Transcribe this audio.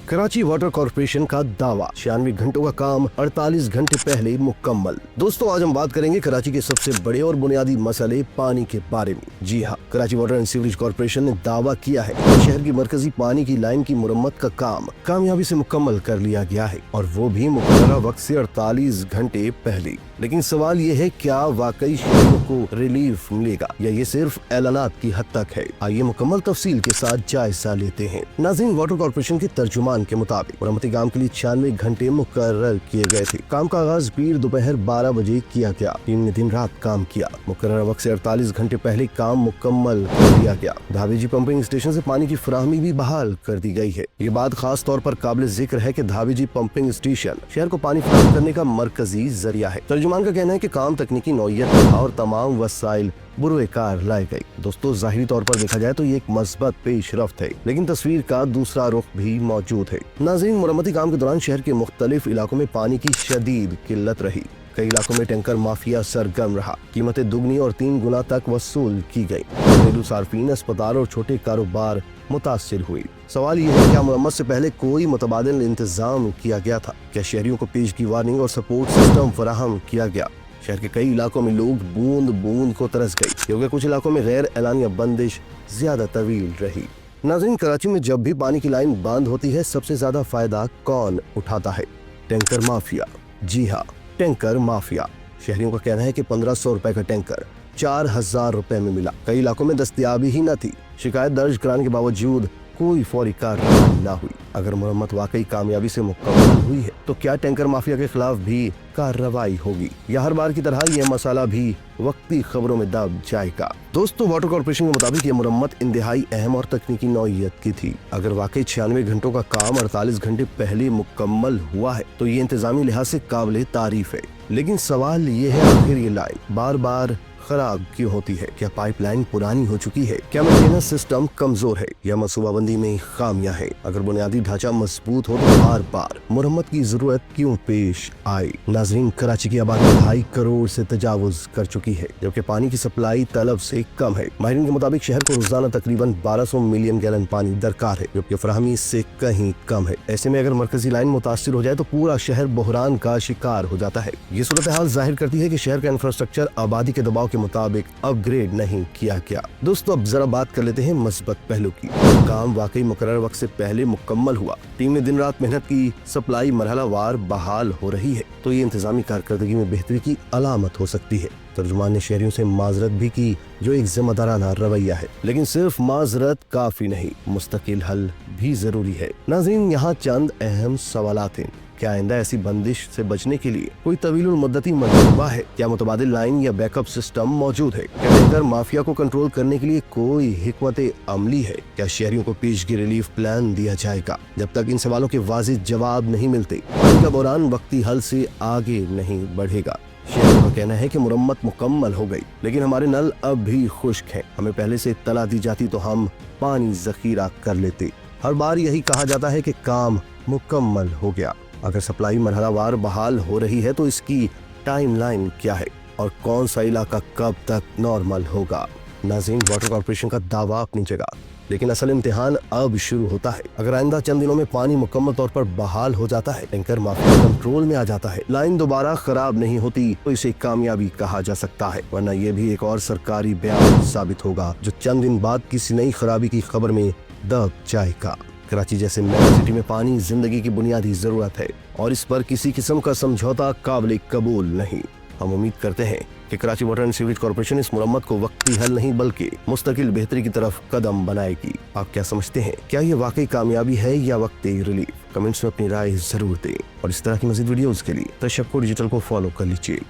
Karachi water corporation का दावा 96 घंटों का काम 48 घंटे पहले मुकम्मल। दोस्तों आज हम बात करेंगे कराची के सबसे बड़े और बुनियादी मसले पानी के बारे में। जी हाँ, Karachi water and sewerage corporation ने दावा किया है कि शहर की मरकजी पानी की लाइन की मुरम्मत का काम कामयाबी से मुकम्मल कर लिया गया है और वो भी मुकर्ररा वक्त से 48 घंटे पहले। लेकिन सवाल ये है, क्या वाकई शहरियों को रिलीफ मिलेगा या ये सिर्फ ऐलानात की हद तक है? आइए मुकम्मल तफसील के साथ जायजा लेते हैं। नाज़रीन, वाटर कॉर्पोरेशन के तर्जुमान के मुताबिक मरम्मती काम के लिए 96 घंटे मुकर्रर किए गए थे। काम का आगाज पीर दोपहर 12 बजे किया गया। टीम ने दिन रात काम किया। मुकर्रर वक्त से 48 घंटे पहले काम मुकम्मल कर लिया गया। धावेजी पंपिंग स्टेशन से पानी की फराहमी भी बहाल कर दी गई है। ये बात खास तौर पर काबिल जिक्र है कि धावेजी पंपिंग स्टेशन शहर को पानी फराहम करने का मरकजी जरिया है। तर्जुमान का कहना है कि काम तकनीकी नौइयत और तमाम वसाइल बुरे कार लाई गई। दोस्तों जाहिरी तौर पर देखा जाए तो ये एक मस्बत पेशरफ्त है, लेकिन तस्वीर का दूसरा रुख भी मौजूद है। नाज़रीन, मुरम्मती काम के दौरान शहर के मुख्तलिफ इलाकों में पानी की शदीद किल्लत रही। कई इलाकों में टैंकर माफिया सरगर्म रहा। कीमतें दुगनी और 3 गुना तक वसूल की गई। घरेलू सार्फिन, अस्पताल और छोटे कारोबार मुतासिर हुई। सवाल ये है, क्या मुरम्मत से पहले कोई मुतबादिल इंतजाम किया गया था? क्या शहरियों को पेशगी वार्निंग और सपोर्ट सिस्टम फराहम किया गया? शहर के कई इलाकों में लोग बूंद बूंद को तरस गई, क्योंकि कुछ इलाकों में गैर एलानिया बंदिश ज्यादा तवील रही। नाज़रीन, कराची में जब भी पानी की लाइन बंद होती है, सबसे ज्यादा फायदा कौन उठाता है? Tanker mafia. जी हाँ, टैंकर माफिया। शहरियों का कहना है कि 1500 रुपए का टैंकर 4000 रुपए में मिला। कई इलाकों में दस्तयाबी ही न थी। शिकायत दर्ज कराने के बावजूद कोई फौरी कार्रवाई न हुई। अगर मुरम्मत वाकई कामयाबी से मुकम्मल हुई है तो क्या टैंकर माफिया के खिलाफ भी कार्रवाई होगी या हर बार की तरह यह मसाला भी वक्ती खबरों में दब जाएगा? दोस्तों, वाटर कॉर्पोरेशन के मुताबिक ये मुरम्मत इंतहाई अहम और तकनीकी नौइयत की थी। अगर वाकई 96 घंटों का काम 48 घंटे पहले मुकम्मल हुआ है तो ये इंतजामी लिहाज से काबिल तारीफ है। लेकिन सवाल ये है, आखिर ये लाइन बार बार खराब क्यों होती है? क्या पाइपलाइन पुरानी हो चुकी है? क्या मेंटेनेंस सिस्टम कमजोर है या मनसूबाबंदी में खामियां है? अगर बुनियादी ढांचा मजबूत हो तो बार बार मुरम्मत की जरूरत क्यों पेश आई? नाज़रीन, कराची की आबादी 2.5 करोड़ से तजावुज कर चुकी है, जबकि पानी की सप्लाई तलब से कम है। माहिरीन के मुताबिक शहर को रोजाना तकरीबन 1200 मिलियन गैलन पानी दरकार है, जबकि फराहमी इससे कहीं कम है। ऐसे में अगर मरकजी लाइन मुतासिर हो जाए तो पूरा शहर बहरान का शिकार हो जाता है। ये सूरत हाल जाहिर करती है कि शहर का इंफ्रास्ट्रक्चर आबादी के दबाव मुताबिक अपग्रेड नहीं किया गया। दोस्तों, अब जरा बात कर लेते हैं मस्बत पहलू की। काम वाकई मुकर्रर वक्त से पहले मुकम्मल हुआ। टीम ने दिन रात मेहनत की। सप्लाई मरहला वार बहाल हो रही है तो ये इंतजामी कारकर्दगी में बेहतरी की अलामत हो सकती है। तर्जुमान ने शहरियों से माजरत भी की, जो एक जिम्मेदाराना रवैया है। लेकिन सिर्फ माजरत काफी नहीं, मुस्तकिल हल भी जरूरी है। नाज़रीन, यहाँ चंद अहम सवालात हैं। क्या आइंदा ऐसी बंदिश से बचने के लिए कोई तवीलुल मुद्दती मंसूबा है? क्या मुतबादिल लाइन या बैकअप सिस्टम मौजूद है? क्या टैंकर माफिया को कंट्रोल करने के लिए कोई हिकमत अमली है? क्या शहरियों को पेशगी रिलीफ प्लान दिया जाएगा? जब तक इन सवालों के वाजिब जवाब नहीं मिलते, पानी का बहरान वक्ती हल से आगे नहीं बढ़ेगा। शहरियों का कहना है कि मुरम्मत मुकम्मल हो गई, लेकिन हमारे नल अब भी खुश्क हैं। हमें पहले से इत्तला दी जाती तो हम पानी जखीरा कर लेते। हर बार यही कहा जाता है कि काम मुकम्मल हो गया। अगर सप्लाई मरहलावार बहाल हो रही है तो इसकी टाइमलाइन क्या है और कौन सा इलाका कब तक नॉर्मल होगा? नाज़रीन, वाटर कॉर्पोरेशन का दावा अपनी जगह, लेकिन असल इम्तिहान अब शुरू होता है। अगर आइंदा चंद दिनों में पानी मुकम्मल तौर पर बहाल हो जाता है, टैंकर माफिया कंट्रोल में आ जाता है, लाइन दोबारा खराब नहीं होती तो इसे कामयाबी कहा जा सकता है, वरना यह भी एक और सरकारी बयान साबित होगा जो चंद दिन बाद किसी नई खराबी की खबर में दब जाएगा। कराची जैसे मेगा सिटी में पानी जिंदगी की बुनियादी जरूरत है और इस पर किसी किस्म का समझौता काबिल कबूल नहीं। हम उम्मीद करते हैं कि Karachi water and sewerage corporation इस मुरम्मत को वक्ती हल नहीं बल्कि मुस्तकिल बेहतरी की तरफ कदम बनाएगी। आप क्या समझते हैं? क्या ये वाकई कामयाबी है या वक्ती रिलीफ? कमेंट्स में अपनी राय जरूर दें और इस तरह की मज़ीद वीडियोस के लिए तशक्कुर डिजिटल को फॉलो कर लीजिए।